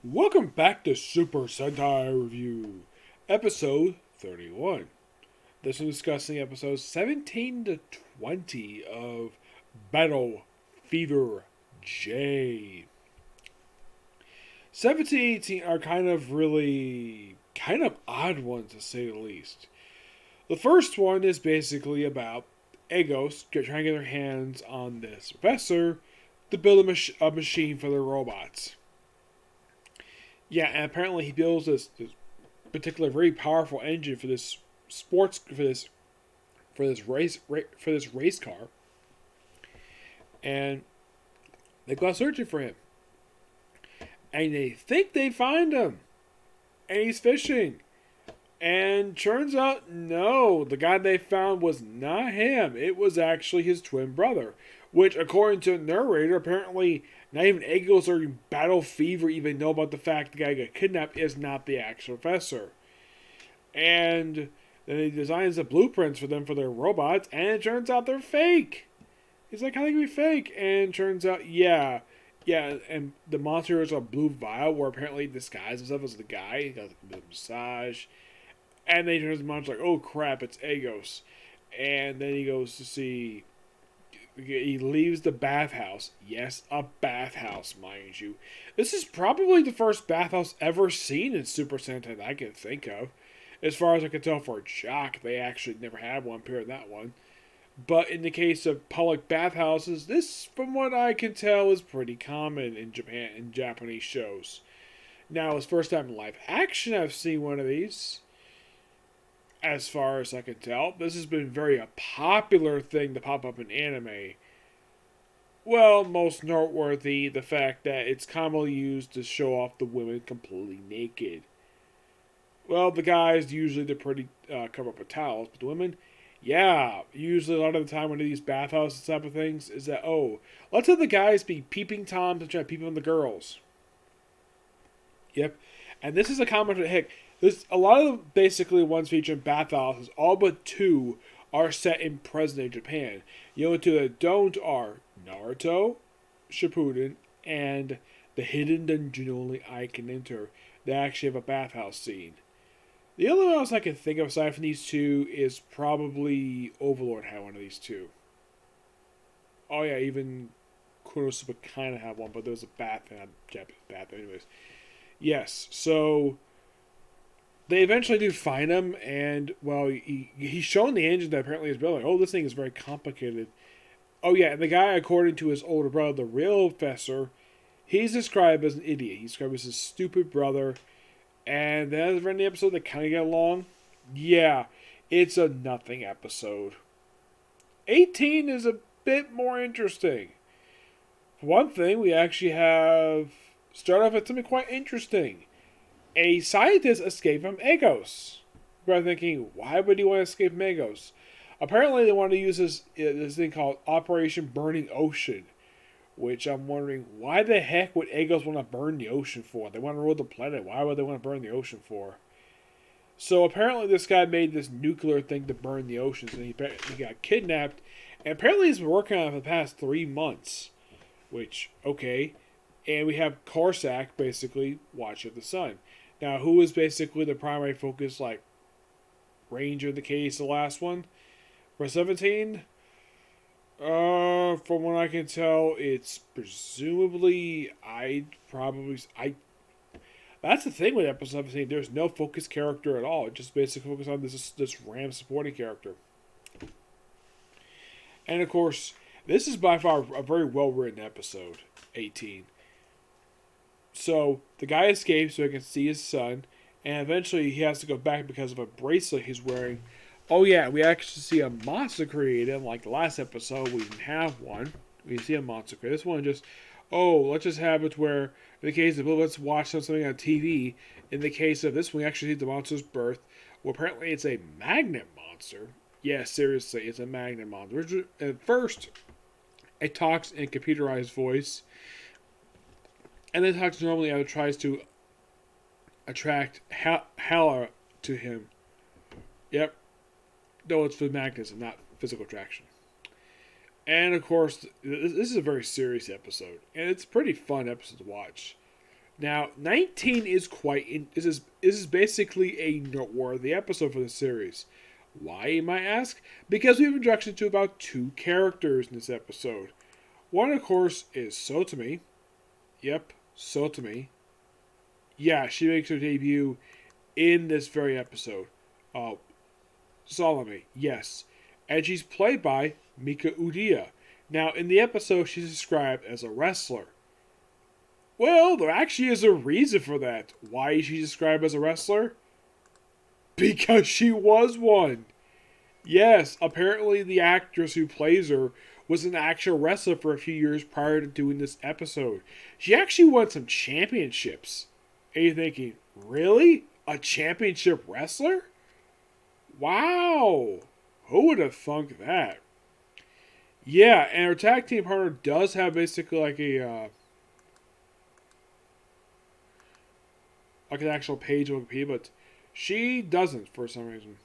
Welcome back to Super Sentai Review, episode 31. This is discussing episodes 17 to 20 of Battle Fever J. 17 and 18 are kind of odd ones to say the least. The first one is basically about Agos trying to get their hands on this professor to build a machine for their robots. Yeah, and apparently he builds this particular very powerful engine for this sports for this race car, and they go out searching for him, and they think they find him, and he's fishing, and turns out no, the guy they found was not him. It was actually his twin brother, which, according to the narrator, apparently not even Eagles or Battle Fever even know about the fact the guy got kidnapped is not the actual professor. And then he designs the blueprints for them for their robots, and it turns out they're fake. He's like, how they can be fake? And it turns out, yeah, and the monster is a blue vial where apparently he disguised himself as the guy. He got a massage. And then he turns the monster like, oh crap, it's Agos. And then he goes to see. He leaves the bathhouse. Yes, a bathhouse, mind you. This is probably the first bathhouse ever seen in Super Sentai that I can think of. As far as I can tell for Jock, they actually never had one, period, that one. But in the case of public bathhouses, this, from what I can tell, is pretty common in Japan, in Japanese shows. Now, it's first time in live action I've seen one of these. As far as I can tell, this has been very a popular thing to pop up in anime. Well, most noteworthy, the fact that it's commonly used to show off the women completely naked. Well, the guys usually they're pretty cover up with towels, but the women, yeah, usually a lot of the time when these bathhouses type of things is that let's have the guys be peeping toms and try to peep on the girls. Yep, and this is a comment that heck. There's a lot of basically ones featuring bathhouses, all but two are set in present-day Japan. The only two that don't are Naruto, Shippuden, and the hidden dungeon only I can enter. They actually have a bathhouse scene. The only one else I can think of aside from these two is probably Overlord had one of these two. Oh yeah, even Konosuba kind of had one, but there was a bath and a Japanese bath. Anyways, yes, so they eventually do find him, and well, he's shown the engine that apparently is building. Oh, this thing is very complicated. Oh yeah, and the guy, according to his older brother, the real professor, he's described as an idiot. He's described as a stupid brother. And then at the end of the episode, they kind of get along. Yeah, it's a nothing episode. 18 is a bit more interesting. For one thing, we actually start off with something quite interesting. A scientist escaped from Agos. We're thinking, why would he want to escape from Agos? Apparently, they want to use this thing called Operation Burning Ocean, which I'm wondering, why the heck would Agos want to burn the ocean for? They want to rule the planet. Why would they want to burn the ocean for? So apparently, this guy made this nuclear thing to burn the oceans, and he got kidnapped. And apparently, he's been working on it for the past 3 months. Which, okay. And we have Corsac basically watching the sun. Now, who is basically the primary focus, like Ranger in the case, the last one? For 17? From what I can tell, it's presumably, that's the thing with episode 17, there's no focus character at all. It just basically focus on this random supporting character. And of course, this is by far a very well written episode, 18. So the guy escapes so he can see his son, and eventually he has to go back because of a bracelet he's wearing. Oh yeah, we actually see a monster created. Like the last episode, we didn't have one. We see a monster created. This one just, let's just have it where, in the case of, let's watch something on TV. In the case of this one, we actually see the monster's birth. Well, apparently it's a magnet monster. Yeah, seriously, it's a magnet monster. At first, it talks in a computerized voice. And then talks normally and tries to attract Hala to him. Yep. No, it's for magnetism, not physical attraction. And of course, this is a very serious episode. And it's a pretty fun episode to watch. Now, 19 is this is basically a noteworthy episode for the series. Why, you might ask? Because we have introduction to about 2 characters in this episode. One, of course, is Sotomi. Yep, Sotomi. Yeah, she makes her debut in this very episode. Salome, yes. And she's played by Mika Udia. Now, in the episode, she's described as a wrestler. Well, there actually is a reason for that. Why is she described as a wrestler? Because she was one. Yes, apparently the actress who plays her was an actual wrestler for a few years prior to doing this episode. She actually won some championships. And you're thinking, really? A championship wrestler? Wow. Who would have thunk that? Yeah, and her tag team partner does have basically like an actual page of Wikipedia, but she doesn't for some reason.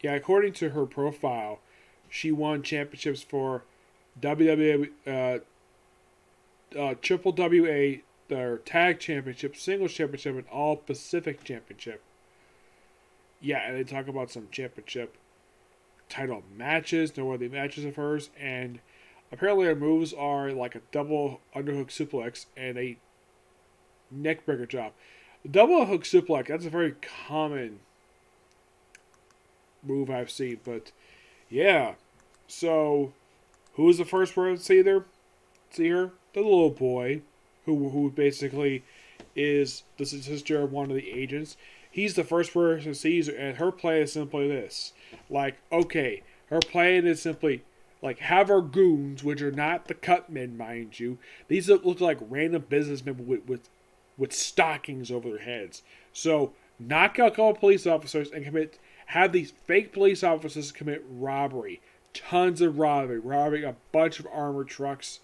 Yeah, according to her profile, she won championships for WWE, Triple WA, their Tag Championship, Singles Championship, and All Pacific Championship. Yeah, and they talk about some championship title matches, noteworthy matches of hers, and apparently her moves are like a double underhook suplex and a neckbreaker drop. The double hook suplex, that's a very common move I've seen, but yeah. So, who was the first person to see her? The little boy, who basically is the sister of one of the agents. He's the first person to see her, and her plan is simply this. Like, okay, her plan is simply, like, have our goons, which are not the cutmen, mind you. These look like random businessmen with stockings over their heads. So, knock out a couple police officers and have these fake police officers commit robbery. Tons of robbery. Robbing a bunch of armored trucks.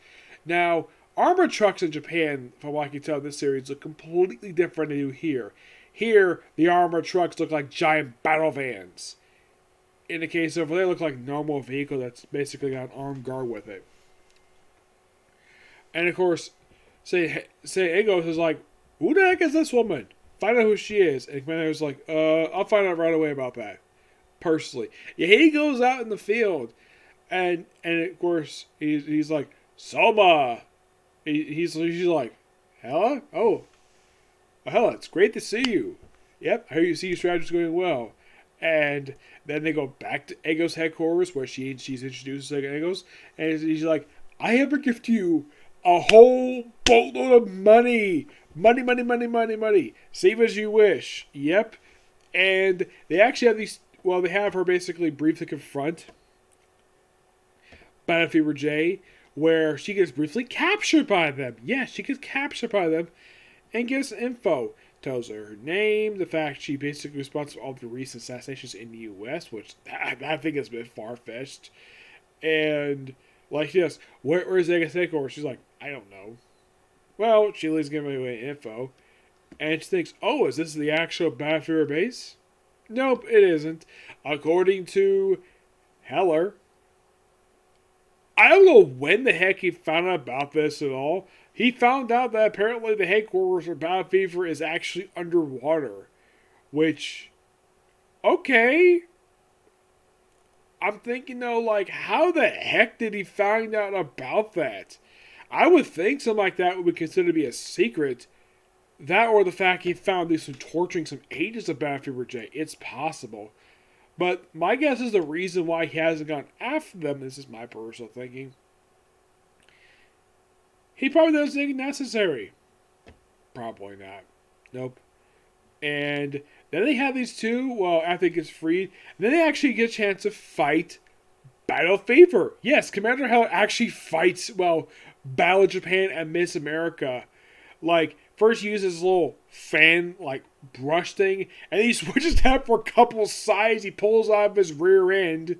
Now, armored trucks in Japan, from what I can tell in this series, look completely different than they do here. Here, the armored trucks look like giant battle vans. In the case over there, they look like normal vehicle that's basically got an armed guard with it. And of course, say Egos is like, who the heck is this woman? Find out who she is. And Commander's like, I'll find out right away about that. Personally. Yeah, he goes out in the field. And of course, he's like, Soma! She's like, Hella? Oh, Hella, it's great to see you. Yep, I hear you see your strategy's going well. And then they go back to Ego's headquarters where she's introduced to Egos. And he's like, I have a gift to you. A whole boatload of money. Money. Save as you wish. Yep. And they actually have they have her basically briefly confront Battlefield Fever J, where she gets briefly captured by them. Yes, she gets captured by them and gives info. Tells her name, the fact she basically responsible for all the recent assassinations in the U.S., which I think is a bit far-fetched. And, like, yes, where's Ega's headquarters? She's like, I don't know. Well, she at least giving away info. And she thinks, oh, is this the actual Battlefield base? Nope, it isn't. According to Heller, I don't know when the heck he found out about this at all. He found out that apparently the headquarters for Battle Fever is actually underwater. Which, okay. I'm thinking though, like, how the heck did he find out about that? I would think something like that would be considered to be a secret. That or the fact he found these some torturing some agents of Battle Fever J. It's possible. But my guess is the reason why he hasn't gone after them, this is my personal thinking, he probably doesn't think it's necessary. Probably not. Nope. And then they have these two, well, after he gets freed, then they actually get a chance to fight Battle Fever. Yes, Commander Hell actually fights, well, Battle of Japan and Miss America. Like, first he uses his little fan, like, brush thing, and he switches that for a couple sides. He pulls out of his rear end.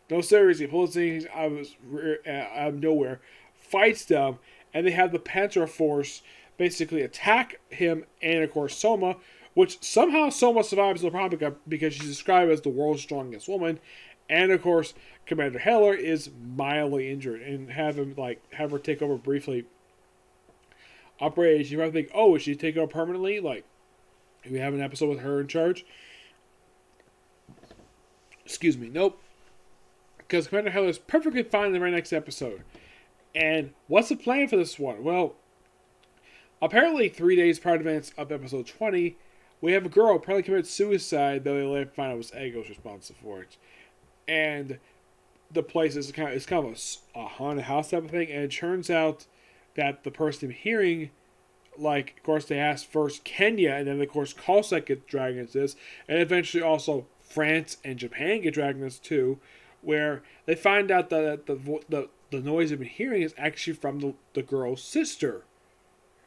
No, seriously, he pulls things out of his rear, out of nowhere. Fights them, and they have the Panther Force basically attack him and, of course, Soma, which somehow Soma survives the problem because she's described as the world's strongest woman. And, of course, Commander Heller is mildly injured and have her take over briefly. Operated, you might think, oh, is she taking over permanently? Like, do we have an episode with her in charge? Excuse me, nope. Because Commander Heller is perfectly fine in the very next episode. And what's the plan for this one? Well, apparently 3 days prior to events of episode 20, we have a girl apparently committed suicide, though they later find out it was Ego's responsible for it. And the place is kind of a haunted house type of thing, and it turns out that the person hearing, like, of course, they asked first Kenya, and then, of course, Cossack gets dragged into this, and eventually also France and Japan get dragged into this too, where they find out that the noise they've been hearing is actually from the girl's sister,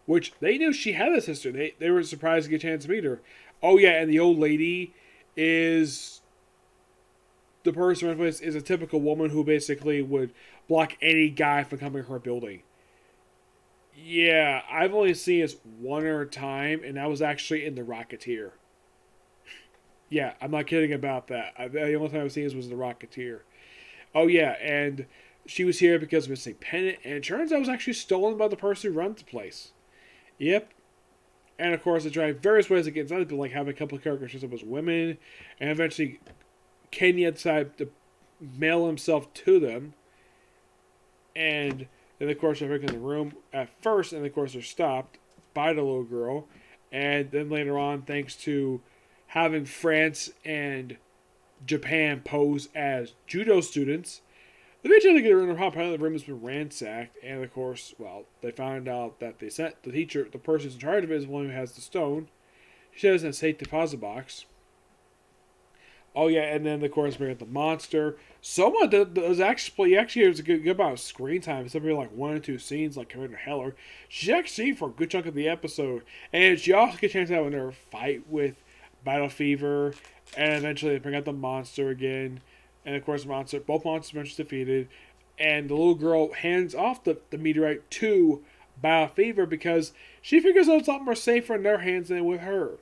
which they knew she had a sister. They were surprised to get a chance to meet her. Oh, yeah, and the old lady is... The person is a typical woman who basically would block any guy from coming to her building. Yeah, I've only seen this one other time, and that was actually in The Rocketeer. Yeah, I'm not kidding about that. The only time I've seen this was The Rocketeer. Oh, yeah, and she was here because of a pendant, and it turns out it was actually stolen by the person who runs the place. Yep. And, of course, they try various ways to get inside, like having a couple of characters dressed up as women, and eventually Kenya decided to mail himself to them. And then, of course, they're breaking the room at first, and, of course, they're stopped by the little girl. And then later on, thanks to having France and Japan pose as judo students, they eventually get in the room. Apparently, the room has been ransacked. And, of course, well, they found out that they sent the teacher, the person in charge of it, is the one who has the stone. She has a safe deposit box. Oh, yeah, and then, of course, we got the monster. Soma does actually has a good amount of screen time. It's something like 1 or 2 scenes, like Commander Heller. She's actually for a good chunk of the episode. And she also gets a chance to have another fight with Battle Fever. And eventually they bring out the monster again. And, of course, both monsters are eventually defeated. And the little girl hands off the meteorite to Battle Fever because she figures out it's a lot more safer in their hands than with her.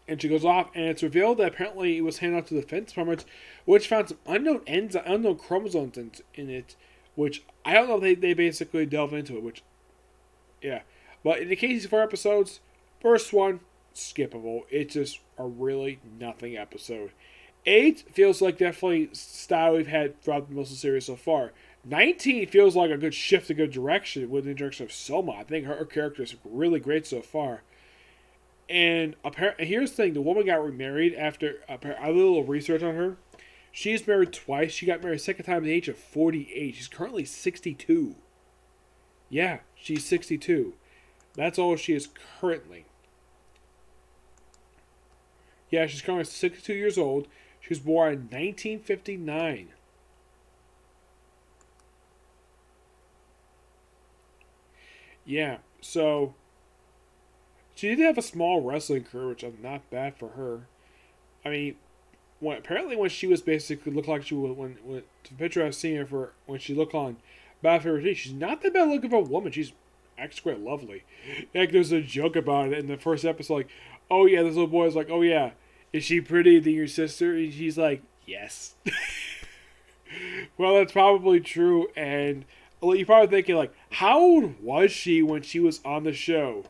And she goes off, and it's revealed that apparently it was handed out to the Defense Department, which found some unknown chromosomes in it, which I don't know if they basically delve into it, which, yeah. But in the case of 4 episodes, first one, skippable. It's just a really nothing episode. 8 feels like definitely style we've had throughout most of the series so far. 19 feels like a good shift, a good direction with the direction of Soma. I think her character is really great so far. And apparently, here's the thing: the woman got remarried after I did a little research on her. She's married twice. She got married a second time at the age of 48. She's currently 62. Yeah, she's 62. That's all she is currently. Yeah, she's currently 62 years old. She was born in 1959. Yeah, so she did have a small wrestling career, which is not bad for her. I mean, apparently when she was basically looked like she was when the picture I've seen her for when she looked on Battlefield 3, she's not that bad looking of a woman. She's actually quite lovely. Like there's a joke about it in the first episode, like, oh yeah, this little boy's like, oh yeah, is she prettier than your sister? And she's like, yes. Well, that's probably true, and you're probably thinking like, how old was she when she was on the show?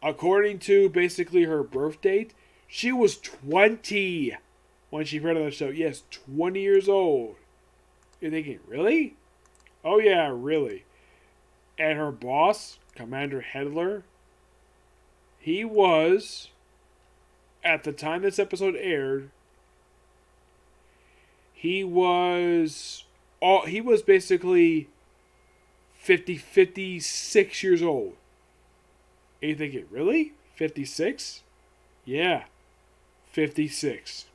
According to basically her birth date, she was 20 when she appeared on the show. Yes, 20 years old. You're thinking, really? Oh yeah, really. And her boss, Commander Heller, he was, at the time this episode aired, he was basically 56 years old. And you're thinking, really? 56? Yeah, 56.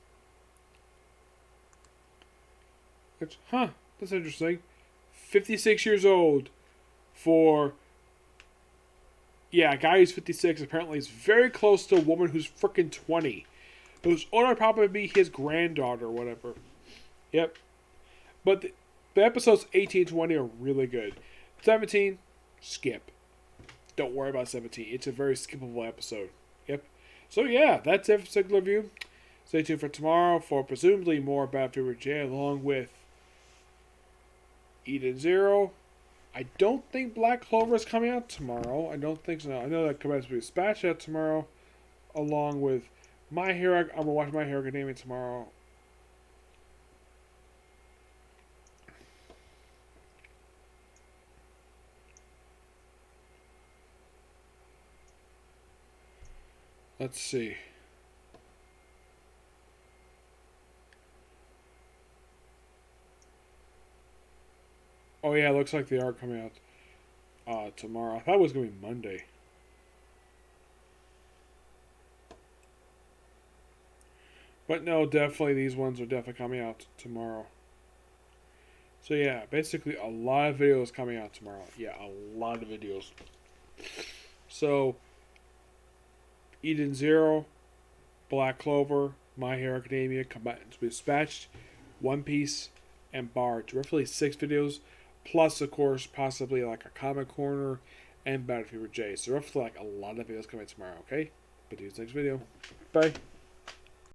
That's interesting. 56 years old for... Yeah, a guy who's 56 apparently is very close to a woman who's freaking 20. Whose owner probably be his granddaughter or whatever. Yep. But the episodes 18 and 20 are really good. 17, skip. don't worry about 17. It's a very skippable episode. Yep. So yeah, that's it for Signal Review. Stay tuned for tomorrow for presumably more about Fever J along with Eden Zero. I don't think Black Clover is coming out tomorrow. I don't think so. I know that comes to be dispatched out tomorrow, along with My Hero. I'm gonna watch My Hero Academia tomorrow. Let's see. Oh yeah, it looks like they are coming out tomorrow. I thought it was gonna be Monday. But no, definitely these ones are definitely coming out tomorrow. So yeah, basically a lot of videos coming out tomorrow. Yeah, a lot of videos. So Eden Zero, Black Clover, My Hero Academia, Combatants Dispatched, One Piece, and Barge. Roughly 6 videos, plus of course possibly like a comic corner and Battlefield J. So roughly like a lot of videos coming tomorrow. Okay, but see you next video. Bye.